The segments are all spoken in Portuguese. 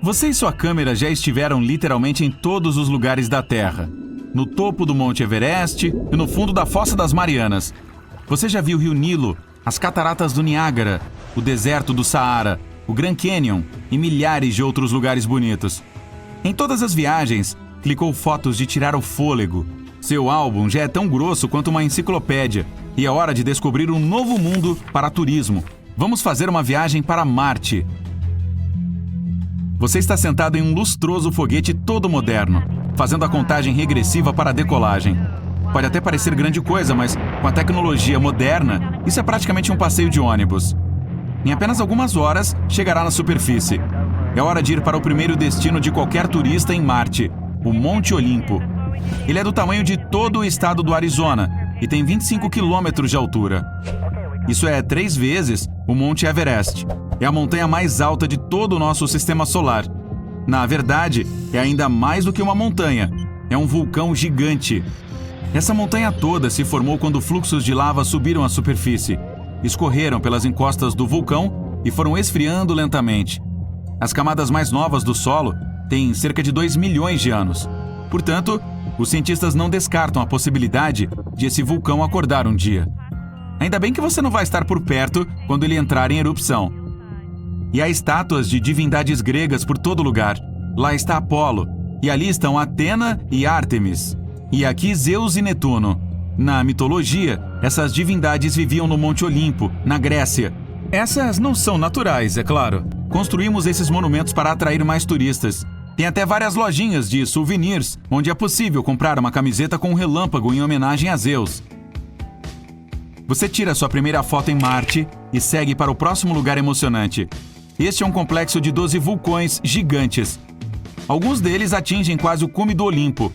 Você e sua câmera já estiveram literalmente em todos os lugares da Terra. No topo do Monte Everest e no fundo da Fossa das Marianas. Você já viu o Rio Nilo, as Cataratas do Niágara, o deserto do Saara, o Grand Canyon e milhares de outros lugares bonitos. Em todas as viagens, clicou fotos de tirar o fôlego. Seu álbum já é tão grosso quanto uma enciclopédia e é hora de descobrir um novo mundo para turismo. Vamos fazer uma viagem para Marte. Você está sentado em um lustroso foguete todo moderno, fazendo a contagem regressiva para a decolagem. Pode até parecer grande coisa, mas com a tecnologia moderna, isso é praticamente um passeio de ônibus. Em apenas algumas horas, chegará na superfície. É hora de ir para o primeiro destino de qualquer turista em Marte, o Monte Olimpo. Ele é do tamanho de todo o estado do Arizona e tem 25 quilômetros de altura. Isso é 3 vezes o Monte Everest. É a montanha mais alta de todo o nosso sistema solar. Na verdade, é ainda mais do que uma montanha. É um vulcão gigante. Essa montanha toda se formou quando fluxos de lava subiram à superfície, escorreram pelas encostas do vulcão e foram esfriando lentamente. As camadas mais novas do solo têm cerca de 2 milhões de anos. Portanto, os cientistas não descartam a possibilidade de esse vulcão acordar um dia. Ainda bem que você não vai estar por perto quando ele entrar em erupção. E há estátuas de divindades gregas por todo lugar. Lá está Apolo, e ali estão Atena e Ártemis. E aqui Zeus e Netuno. Na mitologia, essas divindades viviam no Monte Olimpo, na Grécia. Essas não são naturais, é claro. Construímos esses monumentos para atrair mais turistas. Tem até várias lojinhas de souvenirs, onde é possível comprar uma camiseta com um relâmpago em homenagem a Zeus. Você tira sua primeira foto em Marte e segue para o próximo lugar emocionante. Este é um complexo de 12 vulcões gigantes. Alguns deles atingem quase o cume do Olimpo.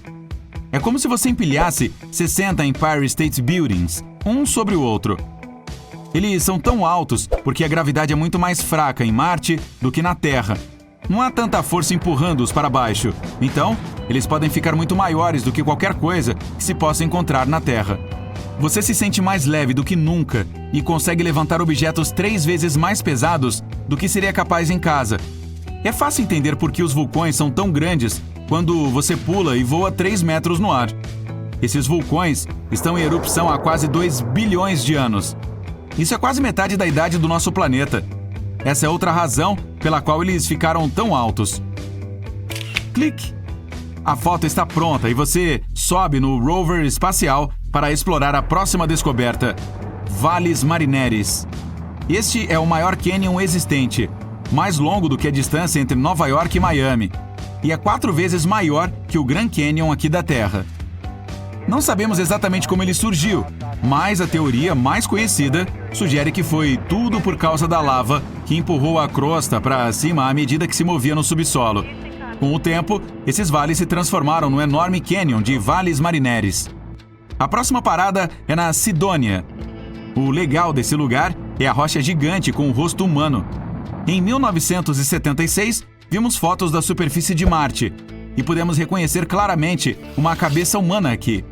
É como se você empilhasse 60 Empire State Buildings, um sobre o outro. Eles são tão altos porque a gravidade é muito mais fraca em Marte do que na Terra. Não há tanta força empurrando-os para baixo, então eles podem ficar muito maiores do que qualquer coisa que se possa encontrar na Terra. Você se sente mais leve do que nunca e consegue levantar objetos 3 vezes mais pesados do que seria capaz em casa. É fácil entender por que os vulcões são tão grandes quando você pula e voa 3 metros no ar. Esses vulcões estão em erupção há quase 2 bilhões de anos. Isso é quase metade da idade do nosso planeta. Essa é outra razão pela qual eles ficaram tão altos. Clique! A foto está pronta e você sobe no rover espacial para explorar a próxima descoberta, Valles Marineris. Este é o maior cânion existente, mais longo do que a distância entre Nova York e Miami, e é 4 vezes maior que o Grand Canyon aqui da Terra. Não sabemos exatamente como ele surgiu, mas a teoria mais conhecida sugere que foi tudo por causa da lava que empurrou a crosta para cima à medida que se movia no subsolo. Com o tempo, esses vales se transformaram no enorme cânion de Valles Marineris. A próxima parada é na Sidônia. O legal desse lugar é a rocha gigante com o rosto humano. Em 1976, vimos fotos da superfície de Marte e pudemos reconhecer claramente uma cabeça humana aqui.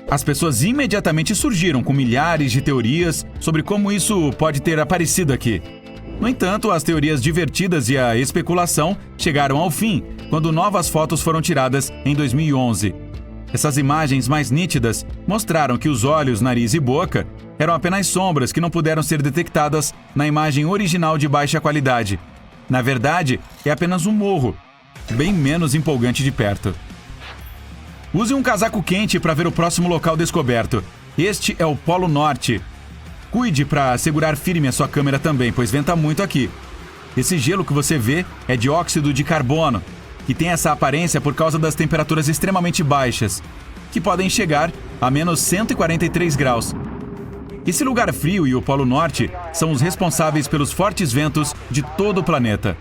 As pessoas imediatamente surgiram com milhares de teorias sobre como isso pode ter aparecido aqui. No entanto, as teorias divertidas e a especulação chegaram ao fim quando novas fotos foram tiradas em 2011. Essas imagens mais nítidas mostraram que os olhos, nariz e boca eram apenas sombras que não puderam ser detectadas na imagem original de baixa qualidade. Na verdade, é apenas um morro, bem menos empolgante de perto. Use um casaco quente para ver o próximo local descoberto. Este é o Polo Norte. Cuide para segurar firme a sua câmera também, pois venta muito aqui. Esse gelo que você vê é dióxido de carbono, que tem essa aparência por causa das temperaturas extremamente baixas, que podem chegar a menos 143 graus. Esse lugar frio e o Polo Norte são os responsáveis pelos fortes ventos de todo o planeta.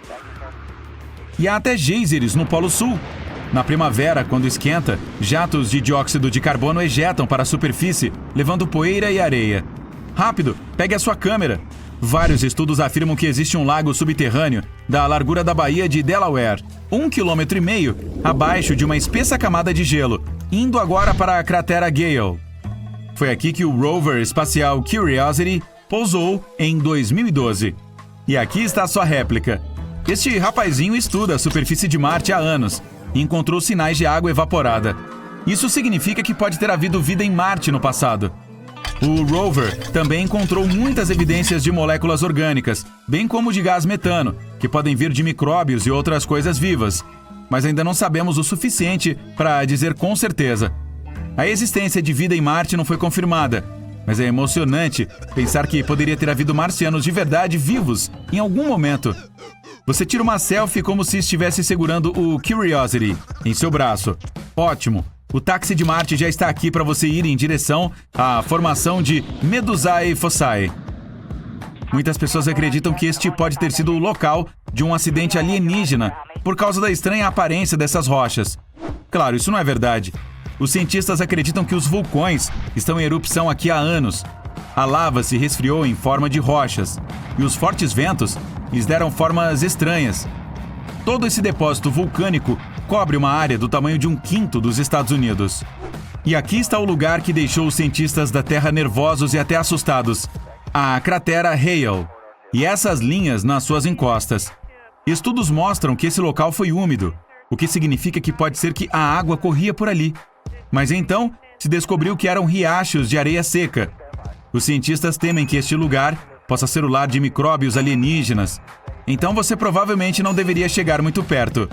E há até geysers no Polo Sul. Na primavera, quando esquenta, jatos de dióxido de carbono ejetam para a superfície, levando poeira e areia. Rápido, pegue a sua câmera. Vários estudos afirmam que existe um lago subterrâneo da largura da Baía de Delaware, 1,5 km abaixo de uma espessa camada de gelo, indo agora para a cratera Gale. Foi aqui que o rover espacial Curiosity pousou em 2012. E aqui está sua réplica. Este rapazinho estuda a superfície de Marte há anos e encontrou sinais de água evaporada. Isso significa que pode ter havido vida em Marte no passado. O rover também encontrou muitas evidências de moléculas orgânicas, bem como de gás metano, que podem vir de micróbios e outras coisas vivas. Mas ainda não sabemos o suficiente para dizer com certeza. A existência de vida em Marte não foi confirmada, mas é emocionante pensar que poderia ter havido marcianos de verdade vivos em algum momento. Você tira uma selfie como se estivesse segurando o Curiosity em seu braço. Ótimo! O táxi de Marte já está aqui para você ir em direção à formação de Medusae Fossae. Muitas pessoas acreditam que este pode ter sido o local de um acidente alienígena por causa da estranha aparência dessas rochas. Claro, isso não é verdade. Os cientistas acreditam que os vulcões estão em erupção aqui há anos. A lava se resfriou em forma de rochas e os fortes ventos lhes deram formas estranhas. Todo esse depósito vulcânico cobre uma área do tamanho de 1/5 dos Estados Unidos. E aqui está o lugar que deixou os cientistas da Terra nervosos e até assustados: a cratera Hale, e essas linhas nas suas encostas. Estudos mostram que esse local foi úmido, o que significa que pode ser que a água corria por ali. Mas então se descobriu que eram riachos de areia seca. Os cientistas temem que este lugar possa ser o lar de micróbios alienígenas. Então você provavelmente não deveria chegar muito perto.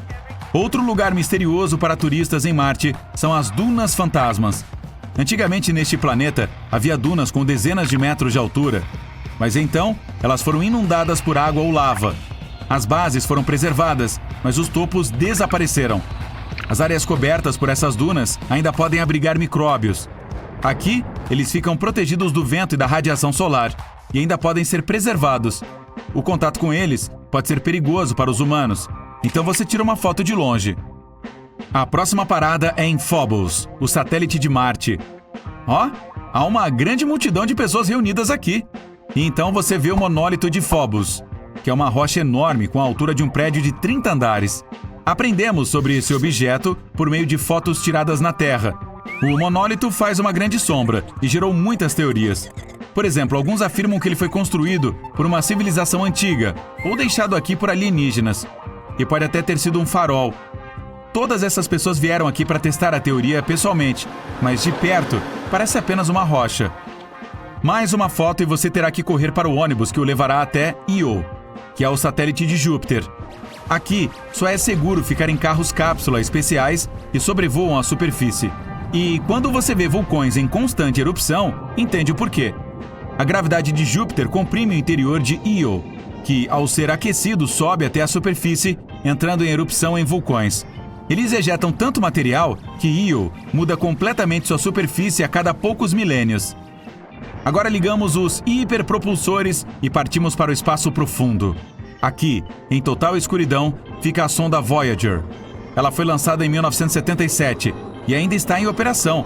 Outro lugar misterioso para turistas em Marte são as dunas fantasmas. Antigamente neste planeta havia dunas com dezenas de metros de altura, mas então elas foram inundadas por água ou lava. As bases foram preservadas, mas os topos desapareceram. As áreas cobertas por essas dunas ainda podem abrigar micróbios. Aqui, eles ficam protegidos do vento e da radiação solar e ainda podem ser preservados. O contato com eles pode ser perigoso para os humanos, então você tira uma foto de longe. A próxima parada é em Phobos, o satélite de Marte. Ó, há uma grande multidão de pessoas reunidas aqui. E então você vê o monólito de Phobos, que é uma rocha enorme com a altura de um prédio de 30 andares. Aprendemos sobre esse objeto por meio de fotos tiradas na Terra. O monólito faz uma grande sombra e gerou muitas teorias. Por exemplo, alguns afirmam que ele foi construído por uma civilização antiga ou deixado aqui por alienígenas. E pode até ter sido um farol. Todas essas pessoas vieram aqui para testar a teoria pessoalmente, mas de perto parece apenas uma rocha. Mais uma foto e você terá que correr para o ônibus que o levará até Io, que é o satélite de Júpiter. Aqui só é seguro ficar em carros cápsula especiais que sobrevoam a superfície. E quando você vê vulcões em constante erupção, entende o porquê. A gravidade de Júpiter comprime o interior de Io, que, ao ser aquecido, sobe até a superfície, entrando em erupção em vulcões. Eles ejetam tanto material que Io muda completamente sua superfície a cada poucos milênios. Agora ligamos os hiperpropulsores e partimos para o espaço profundo. Aqui, em total escuridão, fica a sonda Voyager. Ela foi lançada em 1977 e ainda está em operação.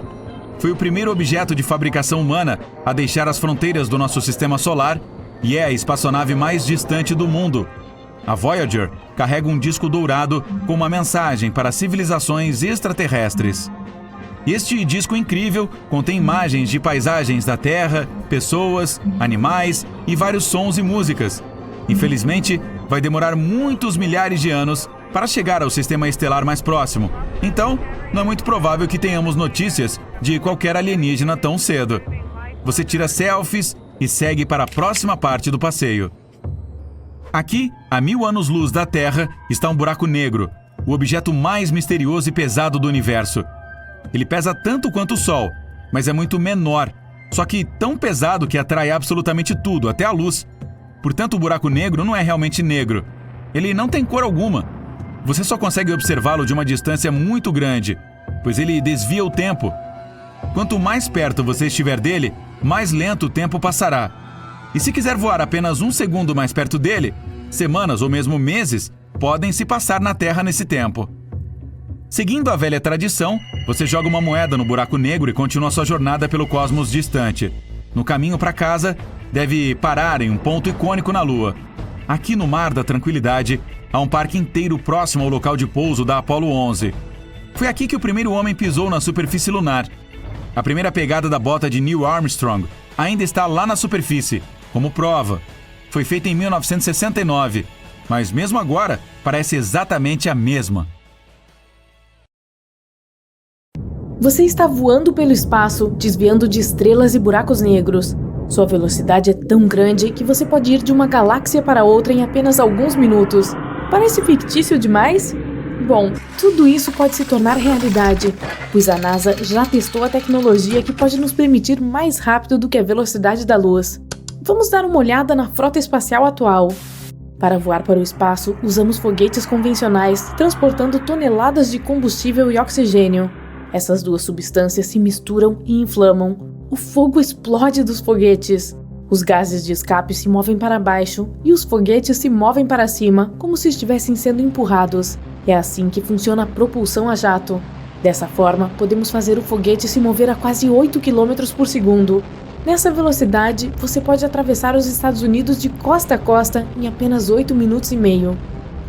Foi o primeiro objeto de fabricação humana a deixar as fronteiras do nosso sistema solar e é a espaçonave mais distante do mundo. A Voyager carrega um disco dourado com uma mensagem para civilizações extraterrestres. Este disco incrível contém imagens de paisagens da Terra, pessoas, animais e vários sons e músicas. Infelizmente, vai demorar muitos milhares de anos para chegar ao sistema estelar mais próximo. Então, não é muito provável que tenhamos notícias de qualquer alienígena tão cedo. Você tira selfies e segue para a próxima parte do passeio. Aqui, a 1000 anos-luz da Terra, está um buraco negro, o objeto mais misterioso e pesado do universo. Ele pesa tanto quanto o Sol, mas é muito menor, só que tão pesado que atrai absolutamente tudo, até a luz. Portanto, o buraco negro não é realmente negro. Ele não tem cor alguma. Você só consegue observá-lo de uma distância muito grande, pois ele desvia o tempo. Quanto mais perto você estiver dele, mais lento o tempo passará. E se quiser voar apenas 1 segundo mais perto dele, semanas ou mesmo meses podem se passar na Terra nesse tempo. Seguindo a velha tradição, você joga uma moeda no buraco negro e continua sua jornada pelo cosmos distante. No caminho para casa, deve parar em um ponto icônico na Lua. Aqui no Mar da Tranquilidade, há um parque inteiro próximo ao local de pouso da Apollo 11. Foi aqui que o primeiro homem pisou na superfície lunar. A primeira pegada da bota de Neil Armstrong ainda está lá na superfície, como prova. Foi feita em 1969. mas mesmo agora parece exatamente a mesma. Você está voando pelo espaço, desviando de estrelas e buracos negros. Sua velocidade é tão grande que você pode ir de uma galáxia para outra em apenas alguns minutos. Parece fictício demais? Bom, tudo isso pode se tornar realidade, pois a NASA já testou a tecnologia que pode nos permitir mais rápido do que a velocidade da luz. Vamos dar uma olhada na frota espacial atual. Para voar para o espaço, usamos foguetes convencionais, transportando toneladas de combustível e oxigênio. Essas duas substâncias se misturam e inflamam. O fogo explode dos foguetes. Os gases de escape se movem para baixo e os foguetes se movem para cima, como se estivessem sendo empurrados. É assim que funciona a propulsão a jato. Dessa forma, podemos fazer o foguete se mover a quase 8 km por segundo. Nessa velocidade, você pode atravessar os Estados Unidos de costa a costa em apenas 8 minutos e meio.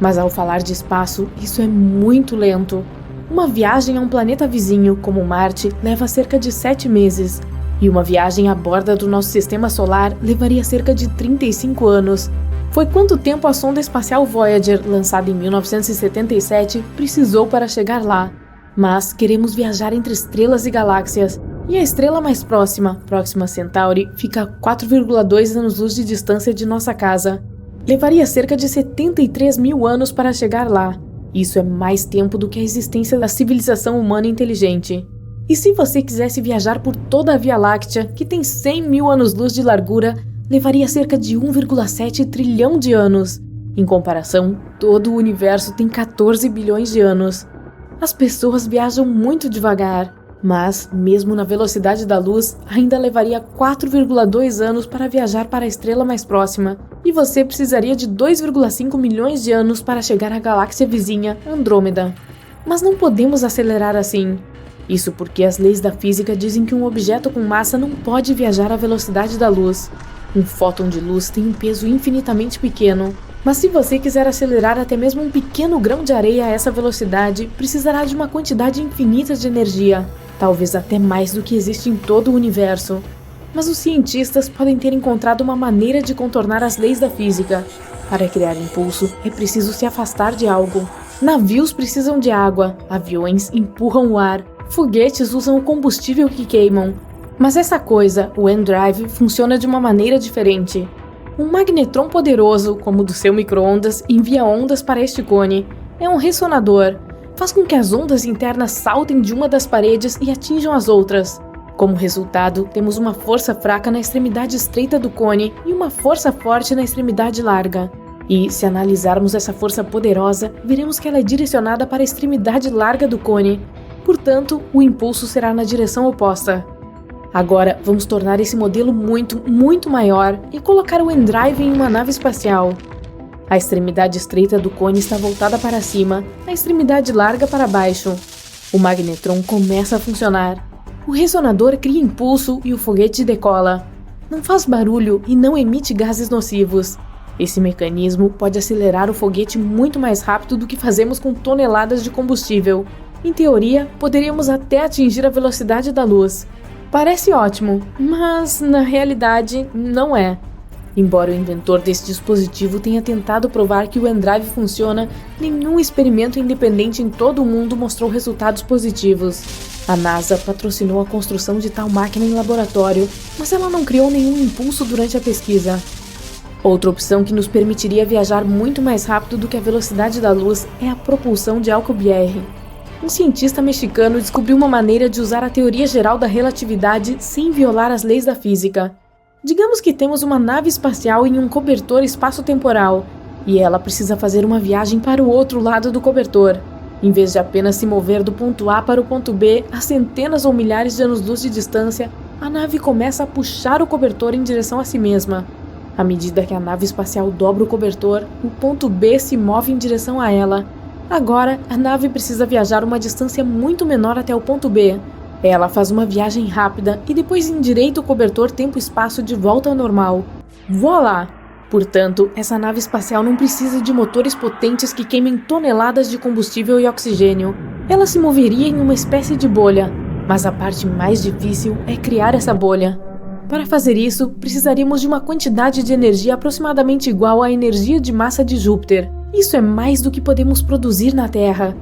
Mas ao falar de espaço, isso é muito lento. Uma viagem a um planeta vizinho, como Marte, leva cerca de 7 meses. E uma viagem à borda do nosso sistema solar levaria cerca de 35 anos. Foi quanto tempo a sonda espacial Voyager, lançada em 1977, precisou para chegar lá. Mas queremos viajar entre estrelas e galáxias. E a estrela mais próxima, Próxima Centauri, fica a 4,2 anos-luz de distância de nossa casa. Levaria cerca de 73 mil anos para chegar lá. Isso é mais tempo do que a existência da civilização humana inteligente. E se você quisesse viajar por toda a Via Láctea, que tem 100 mil anos-luz de largura, levaria cerca de 1,7 trilhão de anos. Em comparação, todo o universo tem 14 bilhões de anos. As pessoas viajam muito devagar, mas, mesmo na velocidade da luz, ainda levaria 4,2 anos para viajar para a estrela mais próxima, e você precisaria de 2,5 milhões de anos para chegar à galáxia vizinha, Andrômeda. Mas não podemos acelerar assim. Isso porque as leis da física dizem que um objeto com massa não pode viajar à velocidade da luz. Um fóton de luz tem um peso infinitamente pequeno, mas se você quiser acelerar até mesmo um pequeno grão de areia a essa velocidade, precisará de uma quantidade infinita de energia, talvez até mais do que existe em todo o universo. Mas os cientistas podem ter encontrado uma maneira de contornar as leis da física. Para criar impulso, é preciso se afastar de algo. Navios precisam de água, aviões empurram o ar, foguetes usam o combustível que queimam. Mas essa coisa, o N-Drive, funciona de uma maneira diferente. Um magnetron poderoso, como o do seu micro-ondas, envia ondas para este cone. É um ressonador. Faz com que as ondas internas saltem de uma das paredes e atinjam as outras. Como resultado, temos uma força fraca na extremidade estreita do cone e uma força forte na extremidade larga. E, se analisarmos essa força poderosa, veremos que ela é direcionada para a extremidade larga do cone. Portanto, o impulso será na direção oposta. Agora, vamos tornar esse modelo muito maior e colocar o N-Drive em uma nave espacial. A extremidade estreita do cone está voltada para cima, a extremidade larga para baixo. O magnetron começa a funcionar. O ressonador cria impulso e o foguete decola. Não faz barulho e não emite gases nocivos. Esse mecanismo pode acelerar o foguete muito mais rápido do que fazemos com toneladas de combustível. Em teoria, poderíamos até atingir a velocidade da luz. Parece ótimo, mas na realidade não é. Embora o inventor desse dispositivo tenha tentado provar que o N-Drive funciona, nenhum experimento independente em todo o mundo mostrou resultados positivos. A NASA patrocinou a construção de tal máquina em laboratório, mas ela não criou nenhum impulso durante a pesquisa. Outra opção que nos permitiria viajar muito mais rápido do que a velocidade da luz é a propulsão de Alcubierre. Um cientista mexicano descobriu uma maneira de usar a teoria geral da relatividade sem violar as leis da física. Digamos que temos uma nave espacial em um cobertor espaço-temporal, e ela precisa fazer uma viagem para o outro lado do cobertor. Em vez de apenas se mover do ponto A para o ponto B a centenas ou milhares de anos-luz de distância, a nave começa a puxar o cobertor em direção a si mesma. À medida que a nave espacial dobra o cobertor, o ponto B se move em direção a ela. Agora, a nave precisa viajar uma distância muito menor até o ponto B. Ela faz uma viagem rápida e depois endireita o cobertor tempo-espaço de volta ao normal. Voilá! Portanto, essa nave espacial não precisa de motores potentes que queimem toneladas de combustível e oxigênio. Ela se moveria em uma espécie de bolha, mas a parte mais difícil é criar essa bolha. Para fazer isso, precisaríamos de uma quantidade de energia aproximadamente igual à energia de massa de Júpiter. Isso é mais do que podemos produzir na Terra.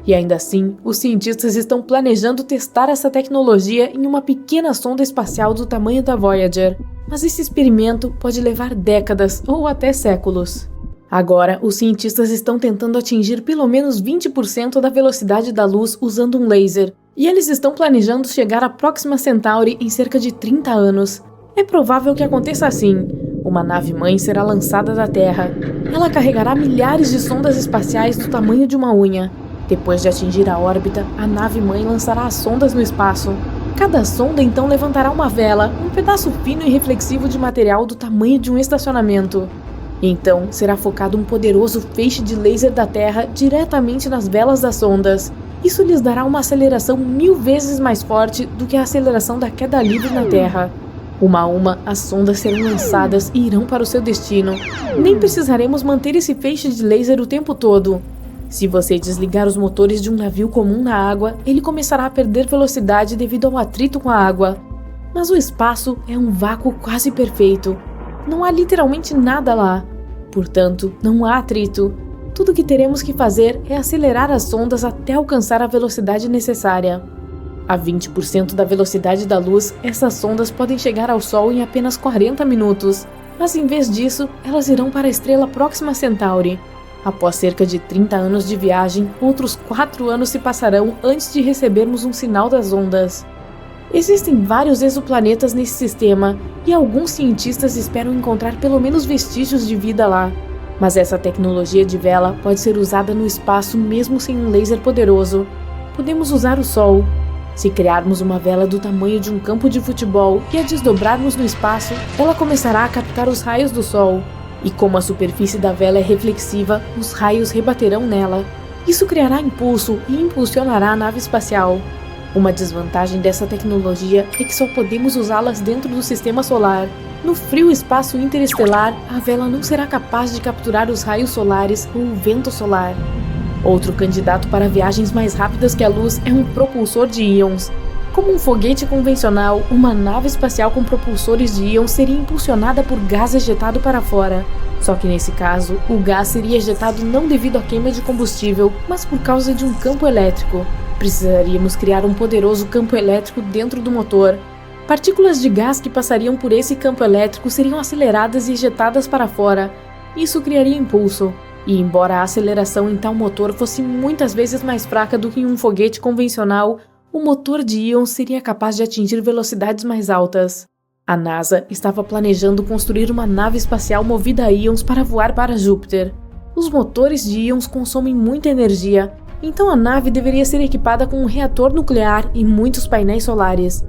E ainda assim, os cientistas estão planejando testar essa tecnologia em uma pequena sonda espacial do tamanho da Voyager. Mas esse experimento pode levar décadas ou até séculos. Agora, os cientistas estão tentando atingir pelo menos 20% da velocidade da luz usando um laser. E eles estão planejando chegar à Próxima Centauri em cerca de 30 anos. É provável que aconteça assim. Uma nave-mãe será lançada da Terra. Ela carregará milhares de sondas espaciais do tamanho de uma unha. Depois de atingir a órbita, a nave-mãe lançará as sondas no espaço. Cada sonda então levantará uma vela, um pedaço fino e reflexivo de material do tamanho de um estacionamento. Então, será focado um poderoso feixe de laser da Terra diretamente nas velas das sondas. Isso lhes dará uma aceleração 1000 vezes mais forte do que a aceleração da queda livre na Terra. Uma a uma, as sondas serão lançadas e irão para o seu destino. Nem precisaremos manter esse feixe de laser o tempo todo. Se você desligar os motores de um navio comum na água, ele começará a perder velocidade devido ao atrito com a água. Mas o espaço é um vácuo quase perfeito. Não há literalmente nada lá. Portanto, não há atrito. Tudo o que teremos que fazer é acelerar as sondas até alcançar a velocidade necessária. A 20% da velocidade da luz, essas sondas podem chegar ao Sol em apenas 40 minutos. Mas em vez disso, elas irão para a estrela Próxima Centauri. Após cerca de 30 anos de viagem, outros 4 anos se passarão antes de recebermos um sinal das ondas. Existem vários exoplanetas nesse sistema, e alguns cientistas esperam encontrar pelo menos vestígios de vida lá. Mas essa tecnologia de vela pode ser usada no espaço mesmo sem um laser poderoso. Podemos usar o Sol. Se criarmos uma vela do tamanho de um campo de futebol e a desdobrarmos no espaço, ela começará a captar os raios do Sol. E como a superfície da vela é reflexiva, os raios rebaterão nela. Isso criará impulso e impulsionará a nave espacial. Uma desvantagem dessa tecnologia é que só podemos usá-las dentro do sistema solar. No frio espaço interestelar, a vela não será capaz de capturar os raios solares ou o vento solar. Outro candidato para viagens mais rápidas que a luz é um propulsor de íons. Como um foguete convencional, uma nave espacial com propulsores de íons seria impulsionada por gás ejetado para fora. Só que nesse caso, o gás seria ejetado não devido à queima de combustível, mas por causa de um campo elétrico. Precisaríamos criar um poderoso campo elétrico dentro do motor. Partículas de gás que passariam por esse campo elétrico seriam aceleradas e ejetadas para fora. Isso criaria impulso. E embora a aceleração em tal motor fosse muitas vezes mais fraca do que em um foguete convencional, o motor de íons seria capaz de atingir velocidades mais altas. A NASA estava planejando construir uma nave espacial movida a íons para voar para Júpiter. Os motores de íons consomem muita energia, então a nave deveria ser equipada com um reator nuclear e muitos painéis solares.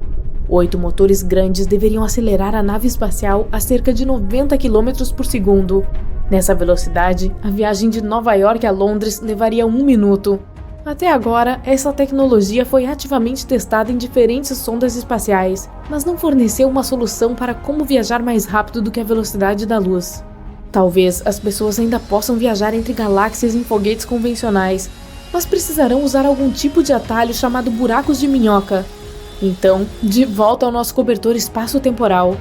8 motores grandes deveriam acelerar a nave espacial a cerca de 90 km por segundo. Nessa velocidade, a viagem de Nova York a Londres levaria 1 minuto. Até agora, essa tecnologia foi ativamente testada em diferentes sondas espaciais, mas não forneceu uma solução para como viajar mais rápido do que a velocidade da luz. Talvez as pessoas ainda possam viajar entre galáxias em foguetes convencionais, mas precisarão usar algum tipo de atalho chamado buracos de minhoca. Então, de volta ao nosso cobertor espaço-temporal.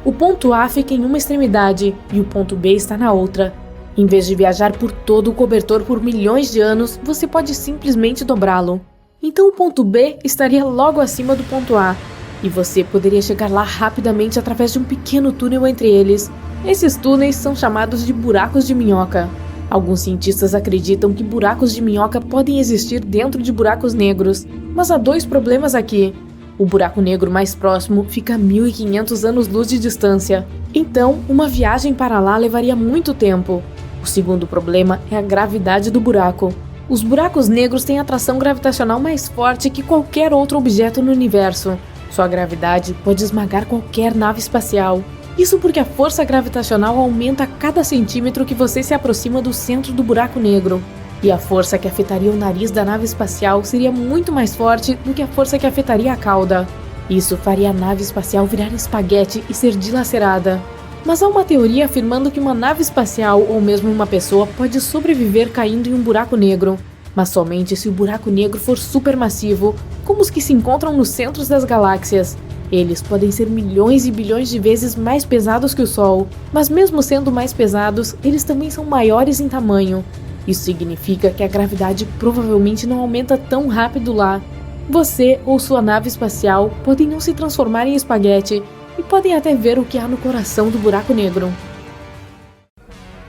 O ponto A fica em uma extremidade e o ponto B está na outra. Em vez de viajar por todo o cobertor por milhões de anos, você pode simplesmente dobrá-lo. Então o ponto B estaria logo acima do ponto A, e você poderia chegar lá rapidamente através de um pequeno túnel entre eles. Esses túneis são chamados de buracos de minhoca. Alguns cientistas acreditam que buracos de minhoca podem existir dentro de buracos negros, mas há 2 problemas aqui. O buraco negro mais próximo fica a 1500 anos-luz de distância, então uma viagem para lá levaria muito tempo. O segundo problema é a gravidade do buraco. Os buracos negros têm atração gravitacional mais forte que qualquer outro objeto no universo. Sua gravidade pode esmagar qualquer nave espacial. Isso porque a força gravitacional aumenta a cada centímetro que você se aproxima do centro do buraco negro. E a força que afetaria o nariz da nave espacial seria muito mais forte do que a força que afetaria a cauda. Isso faria a nave espacial virar espaguete e ser dilacerada. Mas há uma teoria afirmando que uma nave espacial ou mesmo uma pessoa pode sobreviver caindo em um buraco negro, mas somente se o buraco negro for supermassivo, como os que se encontram nos centros das galáxias. Eles podem ser milhões e bilhões de vezes mais pesados que o Sol, mas mesmo sendo mais pesados, eles também são maiores em tamanho. Isso significa que a gravidade provavelmente não aumenta tão rápido lá. Você ou sua nave espacial podem não se transformar em espaguete e podem até ver o que há no coração do buraco negro.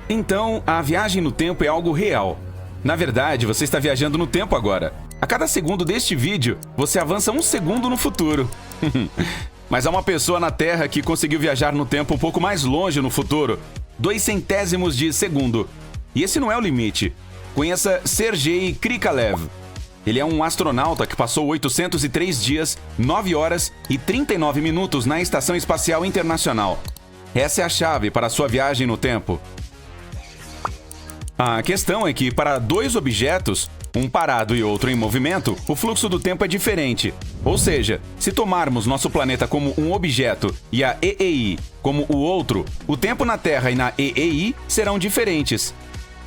Então, a viagem no tempo é algo real. Na verdade, você está viajando no tempo agora. A cada segundo deste vídeo, você avança 1 segundo no futuro. Mas há uma pessoa na Terra que conseguiu viajar no tempo um pouco mais longe no futuro, 0,02 de segundo. E esse não é o limite. Conheça Sergei Krikalev. Ele é um astronauta que passou 803 dias, 9 horas e 39 minutos na Estação Espacial Internacional. Essa é a chave para a sua viagem no tempo. A questão é que, para 2 objetos, um parado e outro em movimento, o fluxo do tempo é diferente. Ou seja, se tomarmos nosso planeta como um objeto e a EEI como o outro, o tempo na Terra e na EEI serão diferentes.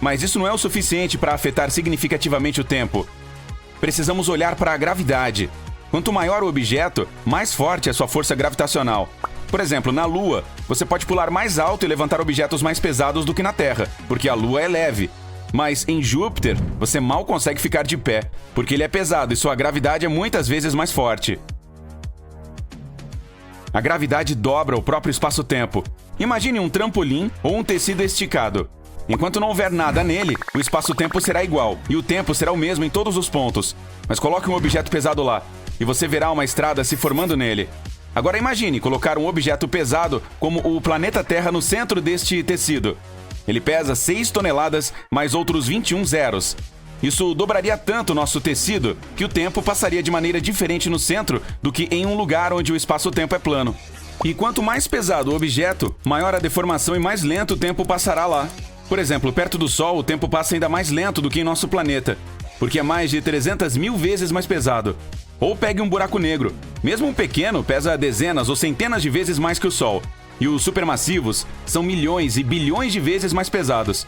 Mas isso não é o suficiente para afetar significativamente o tempo. Precisamos olhar para a gravidade. Quanto maior o objeto, mais forte é sua força gravitacional. Por exemplo, na Lua, você pode pular mais alto e levantar objetos mais pesados do que na Terra, porque a Lua é leve. Mas em Júpiter, você mal consegue ficar de pé, porque ele é pesado e sua gravidade é muitas vezes mais forte. A gravidade dobra o próprio espaço-tempo. Imagine um trampolim ou um tecido esticado. Enquanto não houver nada nele, o espaço-tempo será igual, e o tempo será o mesmo em todos os pontos. Mas coloque um objeto pesado lá, e você verá uma estrada se formando nele. Agora imagine colocar um objeto pesado como o planeta Terra no centro deste tecido. Ele pesa 6 toneladas mais outros 21 zeros. Isso dobraria tanto nosso tecido que o tempo passaria de maneira diferente no centro do que em um lugar onde o espaço-tempo é plano. E quanto mais pesado o objeto, maior a deformação e mais lento o tempo passará lá. Por exemplo, perto do Sol, o tempo passa ainda mais lento do que em nosso planeta, porque é mais de 300 mil vezes mais pesado. Ou pegue um buraco negro. Mesmo um pequeno pesa dezenas ou centenas de vezes mais que o Sol. E os supermassivos são milhões e bilhões de vezes mais pesados.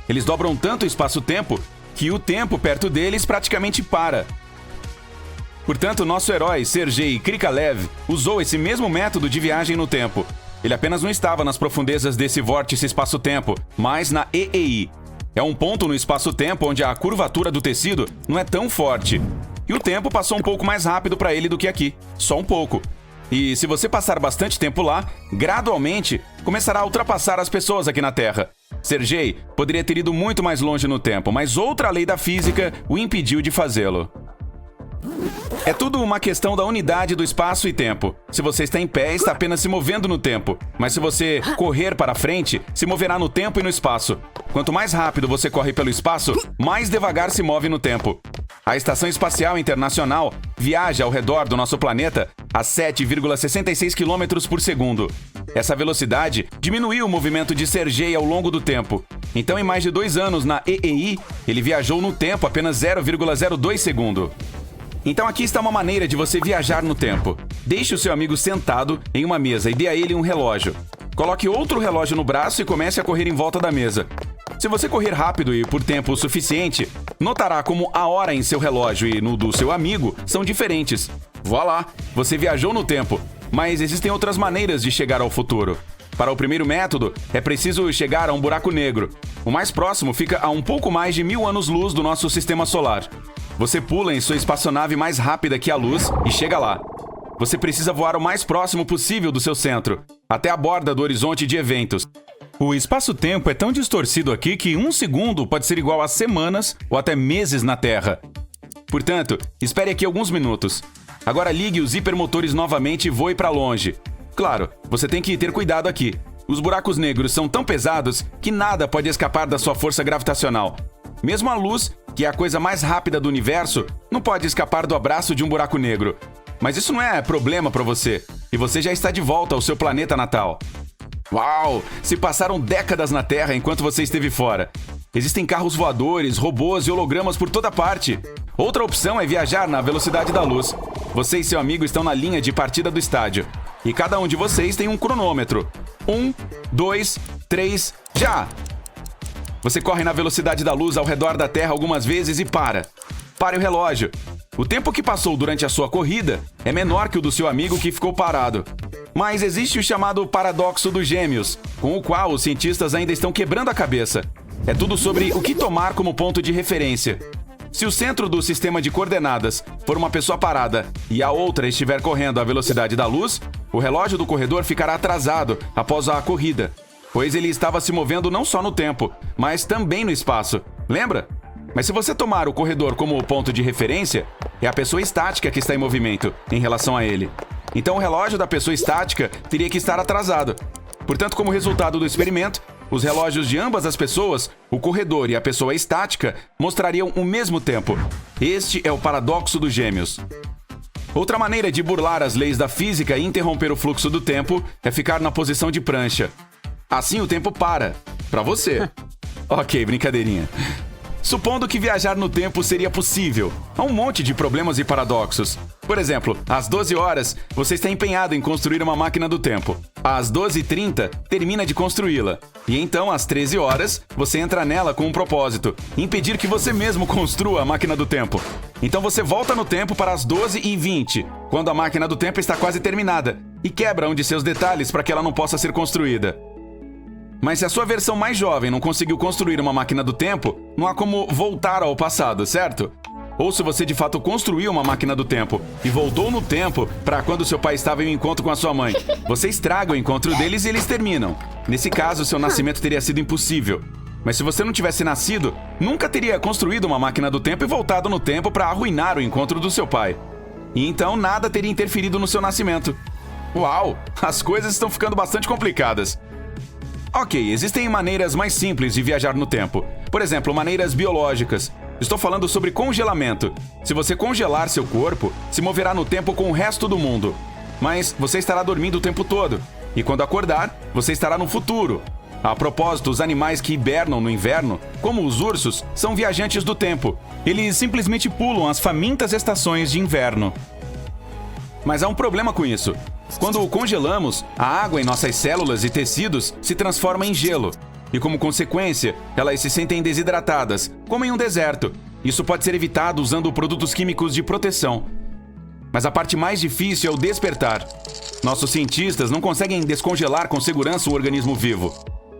Eles dobram tanto o espaço-tempo que o tempo perto deles praticamente para. Portanto, nosso herói, Sergei Krikalev, usou esse mesmo método de viagem no tempo. Ele apenas não estava nas profundezas desse vórtice espaço-tempo, mas na EEI. É um ponto no espaço-tempo onde a curvatura do tecido não é tão forte. E o tempo passou um pouco mais rápido para ele do que aqui. Só um pouco. E se você passar bastante tempo lá, gradualmente começará a ultrapassar as pessoas aqui na Terra. Sergei poderia ter ido muito mais longe no tempo, mas outra lei da física o impediu de fazê-lo. É tudo uma questão da unidade do espaço e tempo. Se você está em pé, está apenas se movendo no tempo. Mas se você correr para frente, se moverá no tempo e no espaço. Quanto mais rápido você corre pelo espaço, mais devagar se move no tempo. A Estação Espacial Internacional viaja ao redor do nosso planeta a 7,66 km por segundo. Essa velocidade diminuiu o movimento de Sergei ao longo do tempo. Então, em mais de 2 anos na EEI, ele viajou no tempo apenas 0,02 segundo. Então aqui está uma maneira de você viajar no tempo. Deixe o seu amigo sentado em uma mesa e dê a ele um relógio. Coloque outro relógio no braço e comece a correr em volta da mesa. Se você correr rápido e por tempo suficiente, notará como a hora em seu relógio e no do seu amigo são diferentes. Voilá, você viajou no tempo, mas existem outras maneiras de chegar ao futuro. Para o primeiro método, é preciso chegar a um buraco negro. O mais próximo fica a um pouco mais de 1000 anos-luz do nosso sistema solar. Você pula em sua espaçonave mais rápida que a luz e chega lá. Você precisa voar o mais próximo possível do seu centro, até a borda do horizonte de eventos. O espaço-tempo é tão distorcido aqui que 1 segundo pode ser igual a semanas ou até meses na Terra. Portanto, espere aqui alguns minutos. Agora ligue os hipermotores novamente e voe para longe. Claro, você tem que ter cuidado aqui. Os buracos negros são tão pesados que nada pode escapar da sua força gravitacional. Mesmo a luz, que é a coisa mais rápida do universo, não pode escapar do abraço de um buraco negro. Mas isso não é problema para você, e você já está de volta ao seu planeta natal. Uau! Se passaram décadas na Terra enquanto você esteve fora. Existem carros voadores, robôs e hologramas por toda parte. Outra opção é viajar na velocidade da luz. Você e seu amigo estão na linha de partida do estádio. E cada um de vocês tem um cronômetro. 1, 2, 3, já! Você corre na velocidade da luz ao redor da Terra algumas vezes e para. Pare o relógio. O tempo que passou durante a sua corrida é menor que o do seu amigo que ficou parado. Mas existe o chamado paradoxo dos gêmeos, com o qual os cientistas ainda estão quebrando a cabeça. É tudo sobre o que tomar como ponto de referência. Se o centro do sistema de coordenadas for uma pessoa parada e a outra estiver correndo à velocidade da luz, o relógio do corredor ficará atrasado após a corrida, pois ele estava se movendo não só no tempo, mas também no espaço. Lembra? Mas se você tomar o corredor como ponto de referência, é a pessoa estática que está em movimento em relação a ele. Então o relógio da pessoa estática teria que estar atrasado. Portanto, como resultado do experimento, os relógios de ambas as pessoas, o corredor e a pessoa estática, mostrariam o mesmo tempo. Este é o paradoxo dos gêmeos. Outra maneira de burlar as leis da física e interromper o fluxo do tempo é ficar na posição de prancha. Assim o tempo para. Pra você. Ok, brincadeirinha. Supondo que viajar no tempo seria possível, há um monte de problemas e paradoxos. Por exemplo, às 12 horas, você está empenhado em construir uma máquina do tempo. Às 12h30, termina de construí-la. E então, às 13 horas, você entra nela com um propósito: impedir que você mesmo construa a máquina do tempo. Então você volta no tempo para as 12h20, quando a máquina do tempo está quase terminada, e quebra um de seus detalhes para que ela não possa ser construída. Mas se a sua versão mais jovem não conseguiu construir uma máquina do tempo, não há como voltar ao passado, certo? Ou se você de fato construiu uma máquina do tempo e voltou no tempo para quando seu pai estava em um encontro com a sua mãe, você estraga o encontro deles e eles terminam. Nesse caso, seu nascimento teria sido impossível. Mas se você não tivesse nascido, nunca teria construído uma máquina do tempo e voltado no tempo para arruinar o encontro do seu pai. E então nada teria interferido no seu nascimento. Uau, as coisas estão ficando bastante complicadas. Ok, existem maneiras mais simples de viajar no tempo. Por exemplo, maneiras biológicas. Estou falando sobre congelamento. Se você congelar seu corpo, se moverá no tempo com o resto do mundo. Mas você estará dormindo o tempo todo. E quando acordar, você estará no futuro. A propósito, os animais que hibernam no inverno, como os ursos, são viajantes do tempo. Eles simplesmente pulam as famintas estações de inverno. Mas há um problema com isso. Quando o congelamos, a água em nossas células e tecidos se transforma em gelo. E como consequência, elas se sentem desidratadas, como em um deserto. Isso pode ser evitado usando produtos químicos de proteção. Mas a parte mais difícil é o despertar. Nossos cientistas não conseguem descongelar com segurança o organismo vivo.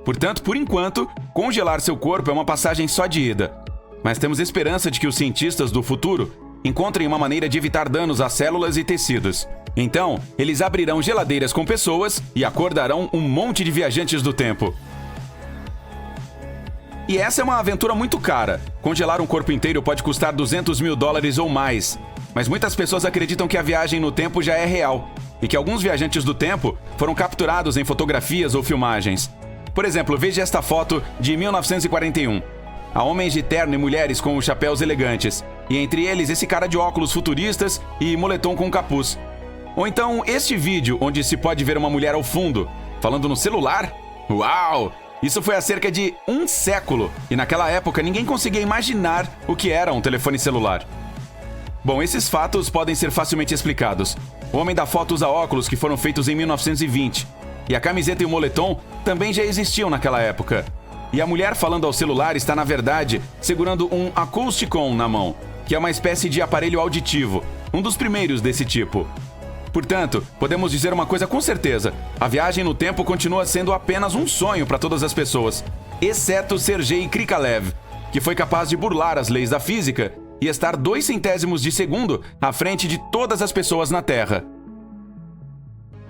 Portanto, por enquanto, congelar seu corpo é uma passagem só de ida. Mas temos esperança de que os cientistas do futuro encontrem uma maneira de evitar danos às células e tecidos. Então, eles abrirão geladeiras com pessoas e acordarão um monte de viajantes do tempo. E essa é uma aventura muito cara. Congelar um corpo inteiro pode custar $200 mil ou mais. Mas muitas pessoas acreditam que a viagem no tempo já é real e que alguns viajantes do tempo foram capturados em fotografias ou filmagens. Por exemplo, veja esta foto de 1941. Há homens de terno e mulheres com chapéus elegantes. E entre eles esse cara de óculos futuristas e moletom com capuz. Ou então este vídeo onde se pode ver uma mulher ao fundo, falando no celular. Uau! Isso foi há cerca de um século, e naquela época ninguém conseguia imaginar o que era um telefone celular. Bom, esses fatos podem ser facilmente explicados. O homem da foto usa óculos que foram feitos em 1920, e a camiseta e o moletom também já existiam naquela época. E a mulher falando ao celular está, na verdade, segurando um Acousticon na mão, que é uma espécie de aparelho auditivo, um dos primeiros desse tipo. Portanto, podemos dizer uma coisa com certeza: a viagem no tempo continua sendo apenas um sonho para todas as pessoas, exceto Sergei Krikalev, que foi capaz de burlar as leis da física e estar 0,02 de segundo à frente de todas as pessoas na Terra.